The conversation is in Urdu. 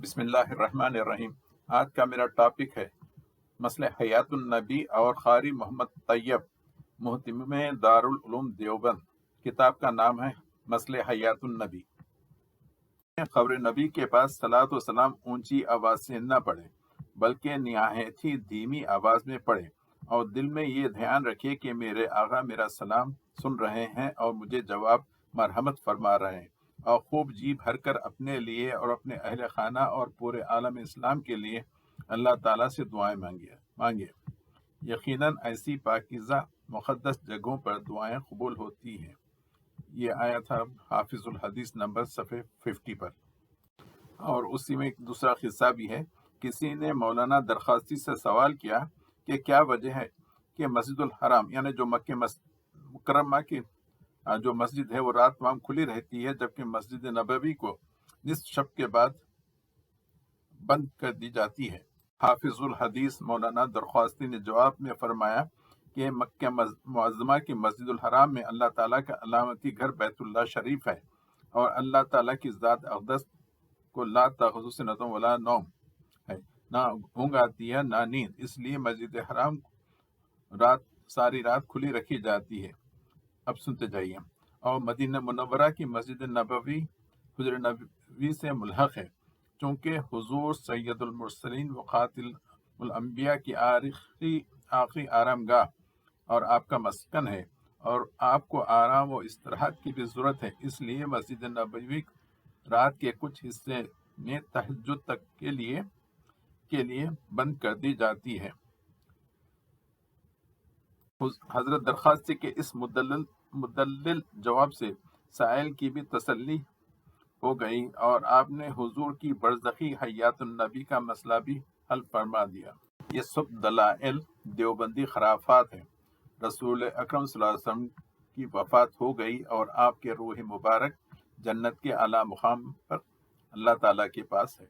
بسم اللہ الرحمن الرحیم۔ آج کا میرا ٹاپک ہے مسئلہ حیات النبی اور قاری محمد طیب، محتمم دارالعلوم دیوبند۔ کتاب کا نام ہے مسئلہ حیات النبی۔ خبر نبی کے پاس صلاۃ و سلام اونچی آواز سے نہ پڑھے بلکہ نہایت ہی دھیمی آواز میں پڑھے، اور دل میں یہ دھیان رکھے کہ میرے آقا میرا سلام سن رہے ہیں اور مجھے جواب مرحمت فرما رہے ہیں، اور خوب جی بھر کر اپنے لیے اور اپنے اہل خانہ اور پورے عالم اسلام کے لیے اللہ تعالیٰ سے دعائیں مانگے۔ یقیناً ایسی پاکیزہ مقدس جگہوں پر دعائیں قبول ہوتی ہیں۔ یہ آیا تھا حافظ الحدیث نمبر صفحے 50 پر۔ اور اسی میں ایک دوسرا قصہ بھی ہے۔ کسی نے مولانا درخواستی سے سوال کیا کہ کیا وجہ ہے کہ مسجد الحرام یعنی جو مکہ مکرمہ کی جو مسجد ہے وہ رات تمام کھلی رہتی ہے، جبکہ مسجد نبوی کو نصف شب کے بعد بند کر دی جاتی ہے۔ حافظ الحدیث مولانا درخواستی نے جواب میں فرمایا کہ مکہ معظمہ کی مسجد الحرام میں اللہ تعالیٰ کا علامتی گھر بیت اللہ شریف ہے، اور اللہ تعالیٰ کی ذات اقدس کو لا تأخذہ سنۃ ولا نوم ہے، نہ اونگ آتی ہے نہ نیند، اس لیے مسجد حرام ساری رات کھلی رکھی جاتی ہے۔ اب سنتے جائیے۔ اور مدینہ منورہ کی مسجد نبوی حجر نبوی سے ملحق ہے، چونکہ حضور سید المرسلین و خاتم الانبیاء کی آخری آرام گاہ اور آپ کا مسکن ہے، اور آپ کو آرام و استراحت کی بھی ضرورت ہے، اس لیے مسجد نبوی رات کے کچھ حصے میں تہجد تک کے لیے بند کر دی جاتی ہے۔ حضرت درخواست کے اس مدلل جواب سے سائل کی بھی تسلی ہو گئی، اور آپ نے حضور کی برزخی حیات النبی کا مسئلہ بھی حل فرما دیا۔ یہ سب دلائل دیوبندی خرافات ہیں۔ رسول اکرم صلی اللہ علیہ وسلم کی وفات ہو گئی اور آپ کے روح مبارک جنت کے اعلیٰ مقام پر اللہ تعالیٰ کے پاس ہے۔